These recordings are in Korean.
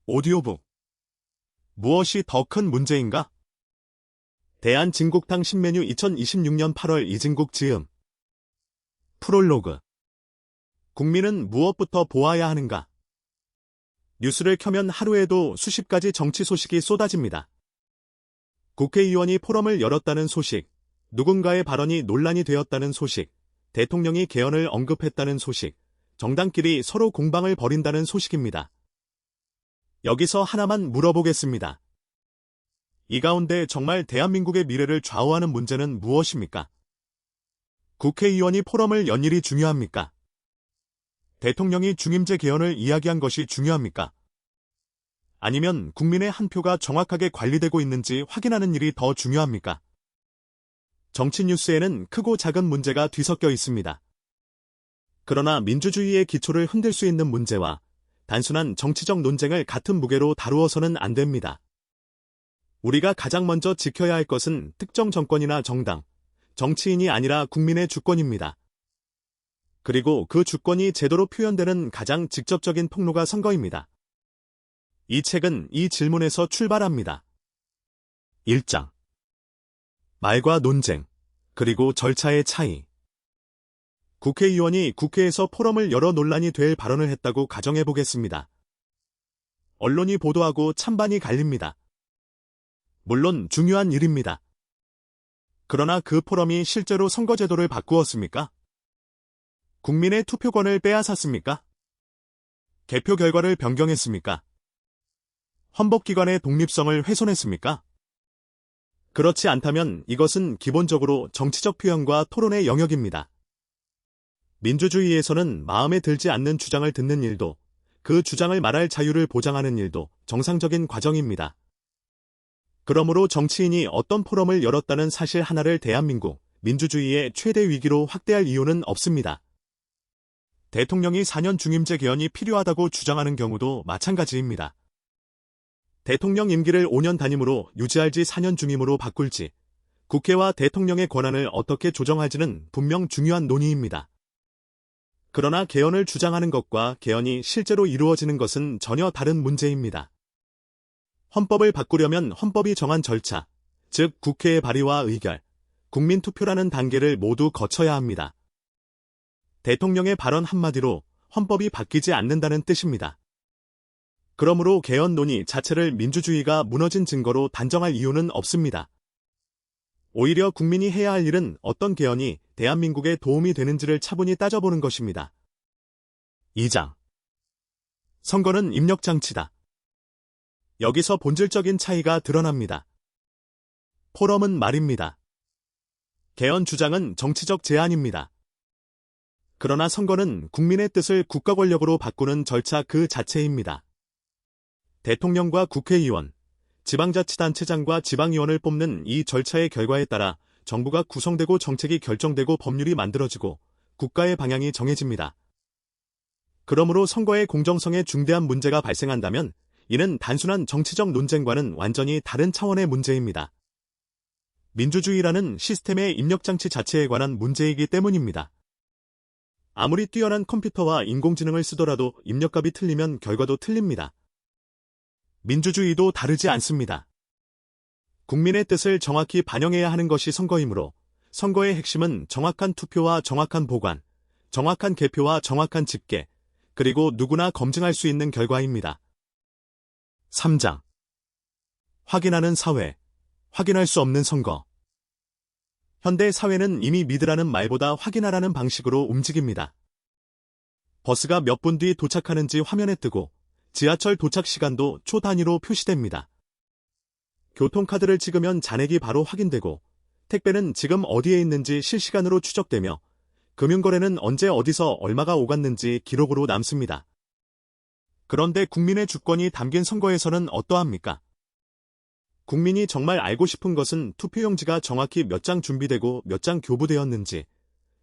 오디오북. 무엇이 더 큰 문제인가? 대한진국당 신메뉴 2026년 8월 이진국 지음. 프롤로그. 국민은 무엇부터 보아야 하는가? 뉴스를 켜면 하루에도 수십 가지 정치 소식이 쏟아집니다. 국회의원이 포럼을 열었다는 소식, 누군가의 발언이 논란이 되었다는 소식, 대통령이 개헌을 언급했다는 소식, 정당끼리 서로 공방을 벌인다는 소식입니다. 여기서 하나만 물어보겠습니다. 이 가운데 정말 대한민국의 미래를 좌우하는 문제는 무엇입니까? 국회의원이 포럼을 연 일이 중요합니까? 대통령이 중임제 개헌을 이야기한 것이 중요합니까? 아니면 국민의 한 표가 정확하게 관리되고 있는지 확인하는 일이 더 중요합니까? 정치 뉴스에는 크고 작은 문제가 뒤섞여 있습니다. 그러나 민주주의의 기초를 흔들 수 있는 문제와 단순한 정치적 논쟁을 같은 무게로 다루어서는 안 됩니다. 우리가 가장 먼저 지켜야 할 것은 특정 정권이나 정당, 정치인이 아니라 국민의 주권입니다. 그리고 그 주권이 제도로 표현되는 가장 직접적인 통로가 선거입니다. 이 책은 이 질문에서 출발합니다. 1장. 말과 논쟁, 그리고 절차의 차이. 국회의원이 국회에서 포럼을 열어 논란이 될 발언을 했다고 가정해 보겠습니다. 언론이 보도하고 찬반이 갈립니다. 물론 중요한 일입니다. 그러나 그 포럼이 실제로 선거제도를 바꾸었습니까? 국민의 투표권을 빼앗았습니까? 개표 결과를 변경했습니까? 헌법기관의 독립성을 훼손했습니까? 그렇지 않다면 이것은 기본적으로 정치적 표현과 토론의 영역입니다. 민주주의에서는 마음에 들지 않는 주장을 듣는 일도, 그 주장을 말할 자유를 보장하는 일도 정상적인 과정입니다. 그러므로 정치인이 어떤 포럼을 열었다는 사실 하나를 대한민국 민주주의의 최대 위기로 확대할 이유는 없습니다. 대통령이 4년 중임제 개헌이 필요하다고 주장하는 경우도 마찬가지입니다. 대통령 임기를 5년 단임으로 유지할지 4년 중임으로 바꿀지, 국회와 대통령의 권한을 어떻게 조정할지는 분명 중요한 논의입니다. 그러나 개헌을 주장하는 것과 개헌이 실제로 이루어지는 것은 전혀 다른 문제입니다. 헌법을 바꾸려면 헌법이 정한 절차, 즉 국회의 발의와 의결, 국민투표라는 단계를 모두 거쳐야 합니다. 대통령의 발언 한마디로 헌법이 바뀌지 않는다는 뜻입니다. 그러므로 개헌 논의 자체를 민주주의가 무너진 증거로 단정할 이유는 없습니다. 오히려 국민이 해야 할 일은 어떤 개헌이 대한민국에 도움이 되는지를 차분히 따져보는 것입니다. 2장. 선거는 입력장치다. 여기서 본질적인 차이가 드러납니다. 포럼은 말입니다. 개헌 주장은 정치적 제안입니다. 그러나 선거는 국민의 뜻을 국가 권력으로 바꾸는 절차 그 자체입니다. 대통령과 국회의원, 지방자치단체장과 지방의원을 뽑는 이 절차의 결과에 따라 정부가 구성되고 정책이 결정되고 법률이 만들어지고 국가의 방향이 정해집니다. 그러므로 선거의 공정성에 중대한 문제가 발생한다면 이는 단순한 정치적 논쟁과는 완전히 다른 차원의 문제입니다. 민주주의라는 시스템의 입력장치 자체에 관한 문제이기 때문입니다. 아무리 뛰어난 컴퓨터와 인공지능을 쓰더라도 입력값이 틀리면 결과도 틀립니다. 민주주의도 다르지 않습니다. 국민의 뜻을 정확히 반영해야 하는 것이 선거이므로 선거의 핵심은 정확한 투표와 정확한 보관, 정확한 개표와 정확한 집계, 그리고 누구나 검증할 수 있는 결과입니다. 3장. 확인하는 사회, 확인할 수 없는 선거. 현대 사회는 이미 믿으라는 말보다 확인하라는 방식으로 움직입니다. 버스가 몇 분 뒤 도착하는지 화면에 뜨고 지하철 도착 시간도 초 단위로 표시됩니다. 교통카드를 찍으면 잔액이 바로 확인되고 택배는 지금 어디에 있는지 실시간으로 추적되며 금융거래는 언제 어디서 얼마가 오갔는지 기록으로 남습니다. 그런데 국민의 주권이 담긴 선거에서는 어떠합니까? 국민이 정말 알고 싶은 것은 투표용지가 정확히 몇 장 준비되고 몇 장 교부되었는지,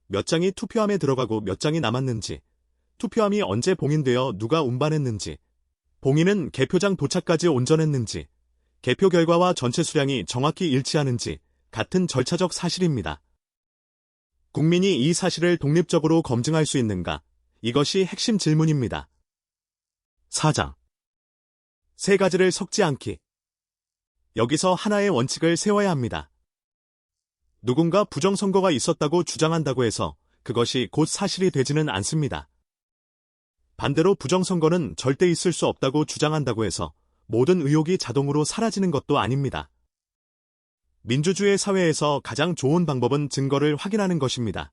몇 장이 투표함에 들어가고 몇 장이 남았는지, 투표함이 언제 봉인되어 누가 운반했는지, 봉인은 개표장 도착까지 온전했는지, 개표 결과와 전체 수량이 정확히 일치하는지 같은 절차적 사실입니다. 국민이 이 사실을 독립적으로 검증할 수 있는가? 이것이 핵심 질문입니다. 4장. 세 가지를 섞지 않기. 여기서 하나의 원칙을 세워야 합니다. 누군가 부정선거가 있었다고 주장한다고 해서 그것이 곧 사실이 되지는 않습니다. 반대로 부정선거는 절대 있을 수 없다고 주장한다고 해서 모든 의혹이 자동으로 사라지는 것도 아닙니다. 민주주의 사회에서 가장 좋은 방법은 증거를 확인하는 것입니다.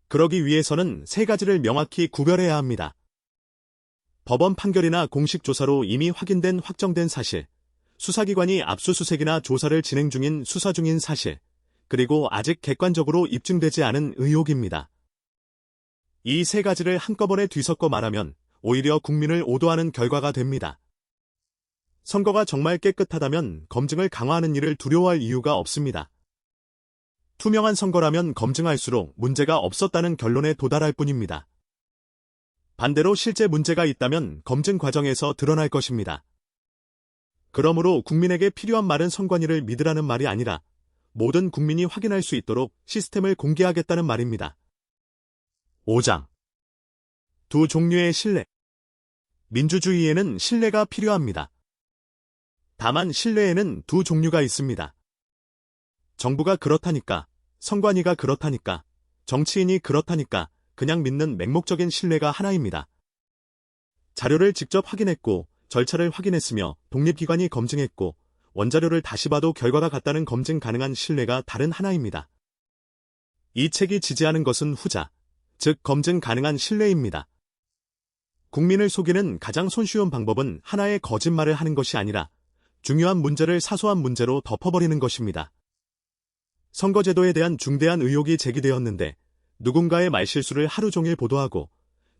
그러기 위해서는 세 가지를 명확히 구별해야 합니다. 법원 판결이나 공식 조사로 이미 확인된 확정된 사실, 수사기관이 압수수색이나 조사를 진행 중인 수사 중인 사실, 그리고 아직 객관적으로 입증되지 않은 의혹입니다. 이 세 가지를 한꺼번에 뒤섞어 말하면 오히려 국민을 오도하는 결과가 됩니다. 선거가 정말 깨끗하다면 검증을 강화하는 일을 두려워할 이유가 없습니다. 투명한 선거라면 검증할수록 문제가 없었다는 결론에 도달할 뿐입니다. 반대로 실제 문제가 있다면 검증 과정에서 드러날 것입니다. 그러므로 국민에게 필요한 말은 선관위를 믿으라는 말이 아니라 모든 국민이 확인할 수 있도록 시스템을 공개하겠다는 말입니다. 5장. 두 종류의 신뢰. 민주주의에는 신뢰가 필요합니다. 다만 신뢰에는 두 종류가 있습니다. 정부가 그렇다니까, 선관위가 그렇다니까, 정치인이 그렇다니까 그냥 믿는 맹목적인 신뢰가 하나입니다. 자료를 직접 확인했고 절차를 확인했으며 독립기관이 검증했고 원자료를 다시 봐도 결과가 같다는 검증 가능한 신뢰가 다른 하나입니다. 이 책이 지지하는 것은 후자, 즉 검증 가능한 신뢰입니다. 국민을 속이는 가장 손쉬운 방법은 하나의 거짓말을 하는 것이 아니라 중요한 문제를 사소한 문제로 덮어버리는 것입니다. 선거제도에 대한 중대한 의혹이 제기되었는데 누군가의 말실수를 하루 종일 보도하고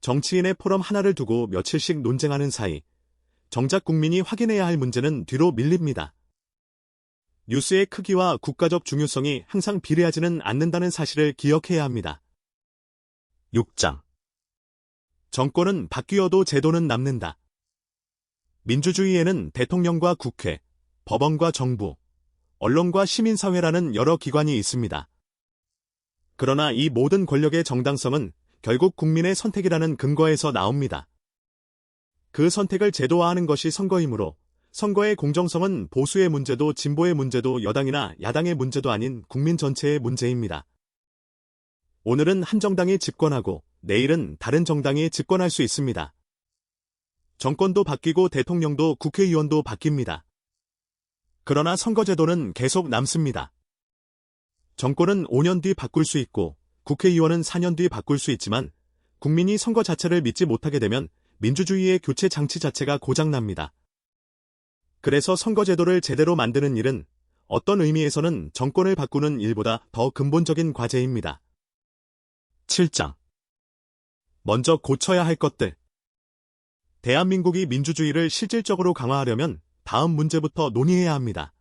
정치인의 포럼 하나를 두고 며칠씩 논쟁하는 사이 정작 국민이 확인해야 할 문제는 뒤로 밀립니다. 뉴스의 크기와 국가적 중요성이 항상 비례하지는 않는다는 사실을 기억해야 합니다. 6장. 정권은 바뀌어도 제도는 남는다. 민주주의에는 대통령과 국회, 법원과 정부, 언론과 시민사회라는 여러 기관이 있습니다. 그러나 이 모든 권력의 정당성은 결국 국민의 선택이라는 근거에서 나옵니다. 그 선택을 제도화하는 것이 선거이므로 선거의 공정성은 보수의 문제도 진보의 문제도 여당이나 야당의 문제도 아닌 국민 전체의 문제입니다. 오늘은 한 정당이 집권하고 내일은 다른 정당이 집권할 수 있습니다. 정권도 바뀌고 대통령도 국회의원도 바뀝니다. 그러나 선거제도는 계속 남습니다. 정권은 5년 뒤 바꿀 수 있고 국회의원은 4년 뒤 바꿀 수 있지만 국민이 선거 자체를 믿지 못하게 되면 민주주의의 교체 장치 자체가 고장납니다. 그래서 선거제도를 제대로 만드는 일은 어떤 의미에서는 정권을 바꾸는 일보다 더 근본적인 과제입니다. 7장. 먼저 고쳐야 할 것들. 대한민국이 민주주의를 실질적으로 강화하려면 다음 문제부터 논의해야 합니다.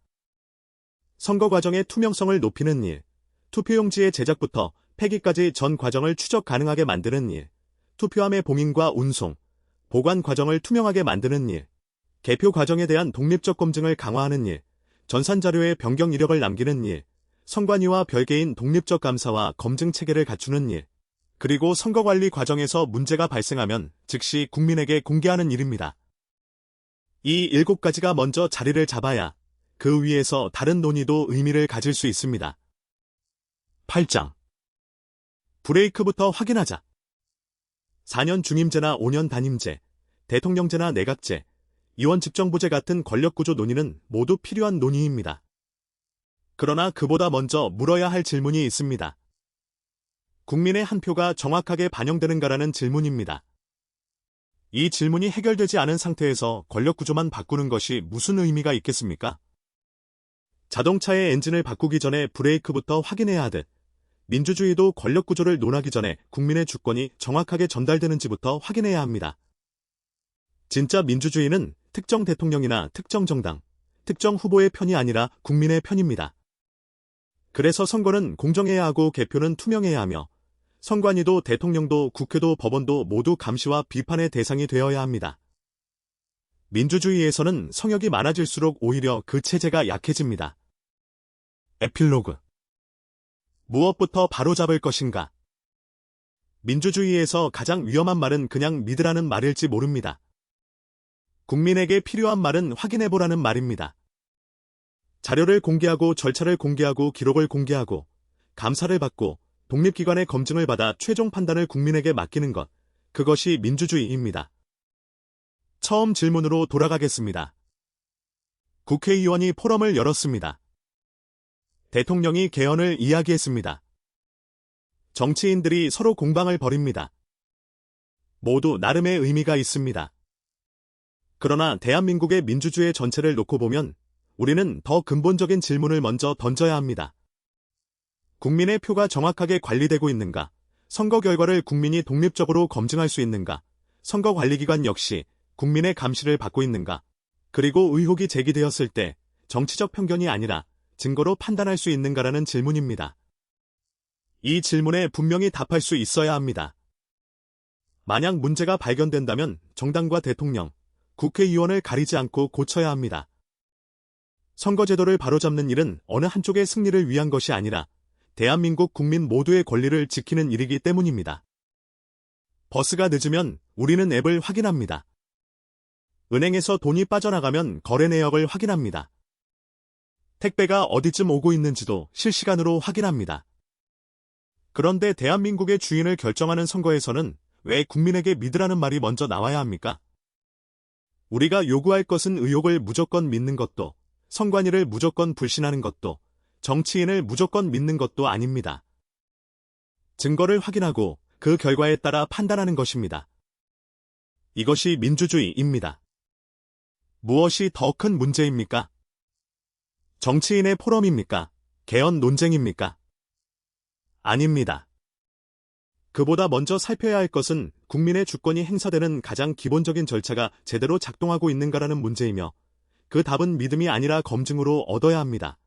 선거 과정의 투명성을 높이는 일, 투표용지의 제작부터 폐기까지 전 과정을 추적 가능하게 만드는 일, 투표함의 봉인과 운송, 보관 과정을 투명하게 만드는 일, 개표 과정에 대한 독립적 검증을 강화하는 일, 전산자료의 변경 이력을 남기는 일, 선관위와 별개인 독립적 감사와 검증 체계를 갖추는 일, 그리고 선거관리 과정에서 문제가 발생하면 즉시 국민에게 공개하는 일입니다. 이 7가지가 먼저 자리를 잡아야 그 위에서 다른 논의도 의미를 가질 수 있습니다. 8장. 브레이크부터 확인하자. 4년 중임제나 5년 단임제, 대통령제나 내각제, 의원 집정부제 같은 권력구조 논의는 모두 필요한 논의입니다. 그러나 그보다 먼저 물어야 할 질문이 있습니다. 국민의 한 표가 정확하게 반영되는가라는 질문입니다. 이 질문이 해결되지 않은 상태에서 권력구조만 바꾸는 것이 무슨 의미가 있겠습니까? 자동차의 엔진을 바꾸기 전에 브레이크부터 확인해야 하듯 민주주의도 권력구조를 논하기 전에 국민의 주권이 정확하게 전달되는지부터 확인해야 합니다. 진짜 민주주의는 특정 대통령이나 특정 정당, 특정 후보의 편이 아니라 국민의 편입니다. 그래서 선거는 공정해야 하고 개표는 투명해야 하며 선관위도 대통령도 국회도 법원도 모두 감시와 비판의 대상이 되어야 합니다. 민주주의에서는 성역이 많아질수록 오히려 그 체제가 약해집니다. 에필로그. 무엇부터 바로잡을 것인가? 민주주의에서 가장 위험한 말은 그냥 믿으라는 말일지 모릅니다. 국민에게 필요한 말은 확인해보라는 말입니다. 자료를 공개하고 절차를 공개하고 기록을 공개하고 감사를 받고 독립기관의 검증을 받아 최종 판단을 국민에게 맡기는 것, 그것이 민주주의입니다. 처음 질문으로 돌아가겠습니다. 국회의원이 포럼을 열었습니다. 대통령이 개헌을 이야기했습니다. 정치인들이 서로 공방을 벌입니다. 모두 나름의 의미가 있습니다. 그러나 대한민국의 민주주의 전체를 놓고 보면 우리는 더 근본적인 질문을 먼저 던져야 합니다. 국민의 표가 정확하게 관리되고 있는가? 선거 결과를 국민이 독립적으로 검증할 수 있는가? 선거관리기관 역시 국민의 감시를 받고 있는가? 그리고 의혹이 제기되었을 때 정치적 편견이 아니라 증거로 판단할 수 있는가라는 질문입니다. 이 질문에 분명히 답할 수 있어야 합니다. 만약 문제가 발견된다면 정당과 대통령, 국회의원을 가리지 않고 고쳐야 합니다. 선거제도를 바로잡는 일은 어느 한쪽의 승리를 위한 것이 아니라 대한민국 국민 모두의 권리를 지키는 일이기 때문입니다. 버스가 늦으면 우리는 앱을 확인합니다. 은행에서 돈이 빠져나가면 거래 내역을 확인합니다. 택배가 어디쯤 오고 있는지도 실시간으로 확인합니다. 그런데 대한민국의 주인을 결정하는 선거에서는 왜 국민에게 믿으라는 말이 먼저 나와야 합니까? 우리가 요구할 것은 의혹을 무조건 믿는 것도, 선관위를 무조건 불신하는 것도, 정치인을 무조건 믿는 것도 아닙니다. 증거를 확인하고 그 결과에 따라 판단하는 것입니다. 이것이 민주주의입니다. 무엇이 더 큰 문제입니까? 정치인의 포럼입니까? 개헌 논쟁입니까? 아닙니다. 그보다 먼저 살펴야 할 것은 국민의 주권이 행사되는 가장 기본적인 절차가 제대로 작동하고 있는가라는 문제이며 그 답은 믿음이 아니라 검증으로 얻어야 합니다.